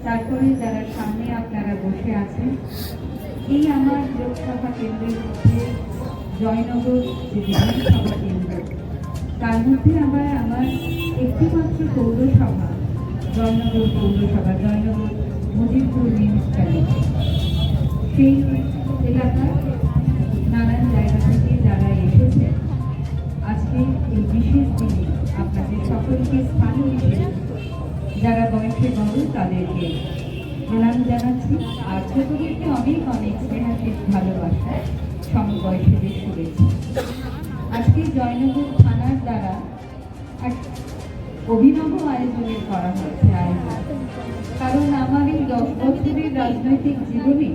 তারপরে যারা সামনে আপনারা বসে আছেন, এই আমার লোকসভা কেন্দ্রের মধ্যে জয়নগর যে বিধানসভা কেন্দ্র, তার মধ্যে আমার একটিমাত্র পৌরসভা জয়নগর পৌরসভা, জয়নগর মজিদপুর মিউনিসিপ্যালিটি। সেই এলাকার নানান জায়গা থেকে যারা এসেছে আজকে এই বিশেষ দিনে আপনাদের সকলকে স্থানীয় যারা বয়সে বড় তাদেরকে প্রণাম জানাচ্ছি, আর ছোটদেরকে অনেক অনেক স্নেহাশীষ ভালোবাসা সমবয়সীদের শুভেচ্ছা। আজকে জয়নগর থানার দ্বারা এক অভিনব আয়োজনের করা হয়েছে আয়োজন, কারণ আমার এই 10 বছরের রাজনৈতিক জীবনে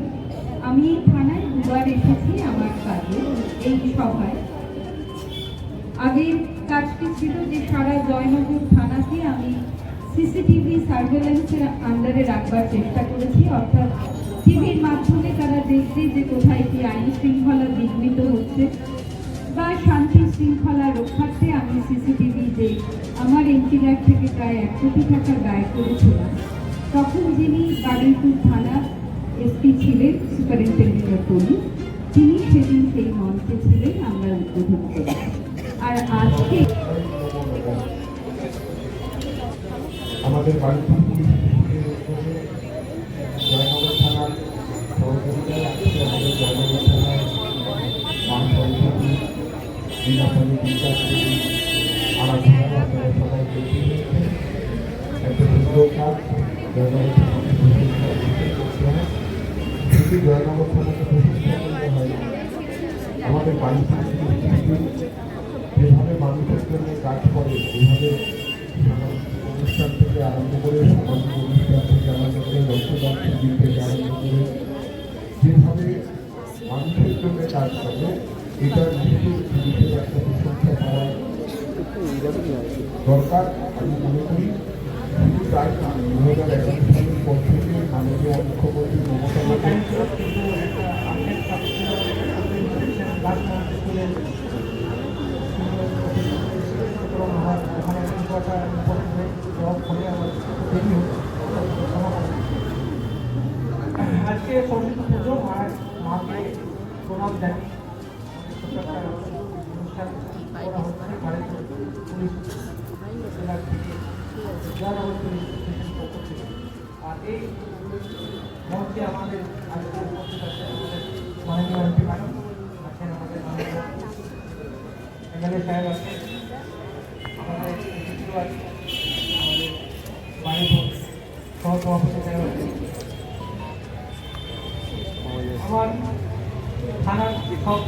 আমি এই থানায় দুবার এসেছি আমার কাজে। এই সভায় আগের কাজটি ছিল যে সারা জয়নগর থানাকে আমি সিসিটিভি সার্ভেলেন্সের আন্ডারে রাখবার চেষ্টা করেছি, অর্থাৎ টিভির মাধ্যমে তারা দেখবে যে কোথায় কি আইন শৃঙ্খলা বিঘ্নিত হচ্ছে বা শান্তি শৃঙ্খলা রক্ষার্থে আমি সিসিটিভি যে আমার এমপিআর থেকে প্রায় 1 কোটি টাকা ব্যয় করেছিলাম, তখন যিনি বারুইপুর থানা এসপি ছিলেন সুপারিনটেন্ডেন্ট পুলিশ, তিনি সেদিন সেই মঞ্চে ছিলেন, আমরা উদ্বোধন করি। আর আজকে আমাদের বারুইপুর পুলিশ জয়নগর থানার সহযোগিতায় আজকে আমাদের জয়নগর থানার মান পরিষদ নিরাপদে বিচার আলোচনা আপনারা সবাই তৈরি হয়েছে। একটা সুন্দর কাজ জয়নগর থানাকে করতে হয়। যদি জয়নগর থানাকে প্রতিষ্ঠা করতে হয়, আমাদের বারুইপুর পুলিশ যেভাবে মানুষের জন্য কাজ করে, যেভাবে অনুষ্ঠান থেকে আরম্ভ করে সামাজিক অনুষ্ঠান থেকে আরম্ভ করে রক্তদান শিবির থেকে আরম্ভ করে যেভাবে মানুষের জন্য কাজ করে, এটার পুলিশের একটা প্রশংসা পাওয়া দরকার। আমি মনে করি শুধু তাই না, 2011 সালের পর থেকে মাননীয় মুখ্যমন্ত্রী মমতা আজকে সরস্বতী পুজো আর মাকে প্রণাম জানি অনুষ্ঠান করা হচ্ছে ভারতীয় পুলিশ জেলার থেকে জয়নগর পুলিশ স্টেশন পক্ষ থেকে। আর এই মঞ্চে আমাদের আজকে উপস্থিত আছে মাননীয় এমপি ম্যাডাম আছেন, আমাদের মাননীয় এমএলএ সাহেব আছেন, আমাদের এসডিও আছে, আমাদের বাড়িপুর সহসভাপতি সাহেব আছে, আমার থানার সব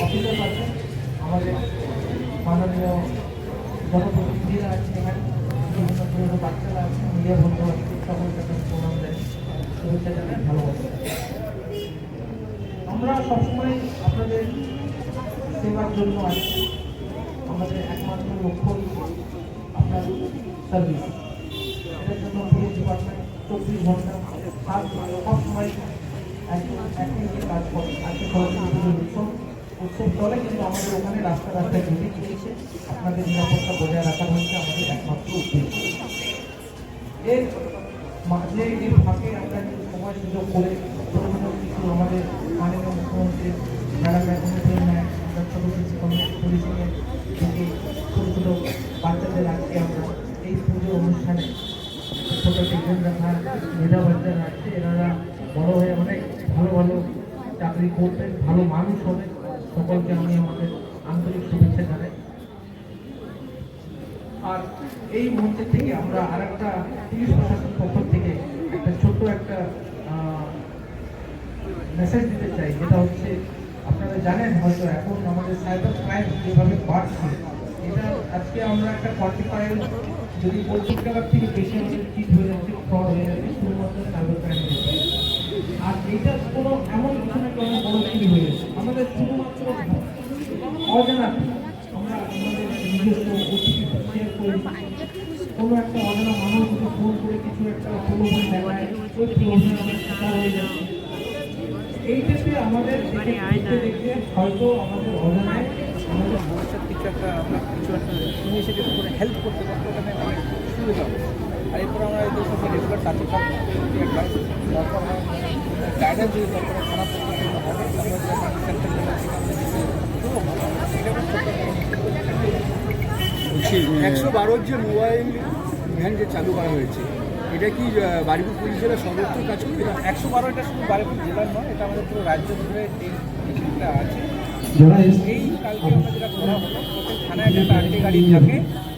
অফিসার আছে, আমাদের মাননীয় জনপ্রতিনিধিরা আছে, এখানে বিভিন্ন পুরনো বাচ্চারা আছে, মিডিয়া বন্ধু আছে, সকলকে প্রণাম দেয়, শুভেচ্ছা জানাই, ভালোবাসা। আমরা সবসময় আপনাদের সেবার জন্য আছি। আমাদের একমাত্র লক্ষ্য আপনার সার্ভিস। এটার জন্য পুলিশ ডিপার্টমেন্ট 24 ঘন্টা সবসময় একই কাজ করে। আজকে সরস্বতী পুজোর উৎসব চলে, কিন্তু আমাদের ওখানে রাস্তা রাস্তায় ঢুকে গিয়েছে। আপনাদের নিরাপত্তা বজায় রাখা হচ্ছে আমাদের একমাত্র উদ্দেশ্য। এর মাঝে এর ফাঁকে আমরা সময় সুযোগ করে কিছু আমাদের মাননীয় মুখ্যমন্ত্রী ম্যাডাম আমরা ছোটো পুলিশিংয়ের থেকে ছোটো ছোটো বাচ্চাদের আজকে আমরা এই পুজো অনুষ্ঠানে ছোটো টিফিন রাখা মেধা বাচ্চারা আছে, এনারা বড় হয়ে অনেক ভালো ভালো চাকরি করবেন, ভালো মানুষ হবে। সকলকে আমি আমাদের আন্তরিক শুভেচ্ছা জানাই। আর এই মঞ্চে থেকে আমরা আর একটা পুলিশ প্রশাসন পক্ষ থেকে একটা ছোট্ট একটা মেসেজ দিতে চাই, যেটা হচ্ছে আপনারা জানেন হয়তো এখন আমাদের সাইবার ক্রাইম যেভাবে বাড়ছে, এটা আজকে আমরা একটা 45 যদি 25 টাকার থেকে বেশি আমাদের চিট হয়ে যাচ্ছে, ফ্রড হয়ে যাচ্ছে শুধুমাত্র সাইবার ক্রাইম। আর এটা কোনো এমন কিছু না কোনো বড় চুরি হয়ে যাচ্ছে আমাদের শুধুমাত্র অজানা আমরা আমাদের নিজস্ব ওটিপি শেয়ার করে কোনো একটা অজানা মানুষ ফোন করে কিছু একটা প্রলোভন দেখায়, ওই প্রলোভনে আমরা শিকার হয়ে যাচ্ছি। এইটাতে আমাদের দেখতে দেখতে হয়তো আমাদের অজানায় আমাদের ভবিষ্যৎ কিছু একটা আমরা কিছু একটা ইনিশিয়েটিভ করে হেল্প করতে পারবো, ওখানে অনেক সুবিধা হবে। আর এরপর আমরা এদের সঙ্গে রেগুলার টাচে থাকবো, যদি অ্যাডভাইস দরকার হয়, গাইডেন্স যদি দরকার হয়, খারাপ পদ্ধতি হবে, আমরা বলছি 112 যে মোবাইল ভ্যান যে চালু করা হয়েছে, এটা কি বারুইপুর পুলিশ জেলার সর্বত্র কাজ করবে? 112 এটা শুধু বারুইপুর জেলার নয়, এটা আমাদের পুরো রাজ্য জুড়ে এই জিনিসটা আছে। এই কালকে আমরা যেটা করা হলো, প্রত্যেক থানায় একটা 8টি গাড়ি থাকে,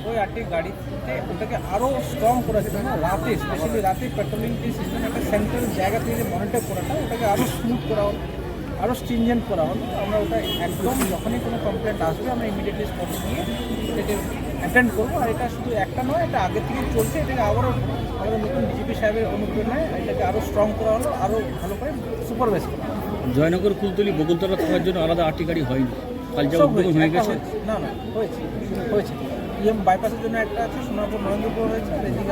ওই 8টি গাড়িতে ওটাকে আরও স্ট্রং করার জন্য রাতে, স্পেশালি রাতে পেট্রোলিং যে সিস্টেম, একটা সেন্ট্রাল জায়গা থেকে মনিটর করাটা, ওটাকে আরও স্মুথ করা হলো, আরও স্ট্রিনজেন্ট করা হলো। আমরা ওটা একদম যখনই কোনো কমপ্লেন্ট আসবে আমরা ইমিডিয়েটলি স্পটে নিয়ে এটাকে অ্যাটেন্ড করবো। আর এটা শুধু একটা নয়, এটা আগে থেকে চলছে, এটাকে আবারও আমাদের নতুন ডিজিপি সাহেবের অনুপ্রেরণায় এটাকে আরও স্ট্রং করা হলো, আরও ভালো করে সুপারভাইজ করা হলো। জয়নগর, কুলতলি, বকুলতলা থাকার জন্য আলাদা 8টি গাড়ি হয়নি, কাল যা সব উদ্বোধন হয়ে গেছে। না হয়েছে বাইপাসের জন্য একটা আছে, সোনারপুর নরেন্দ্রপুর হয়েছে, আর এদিকে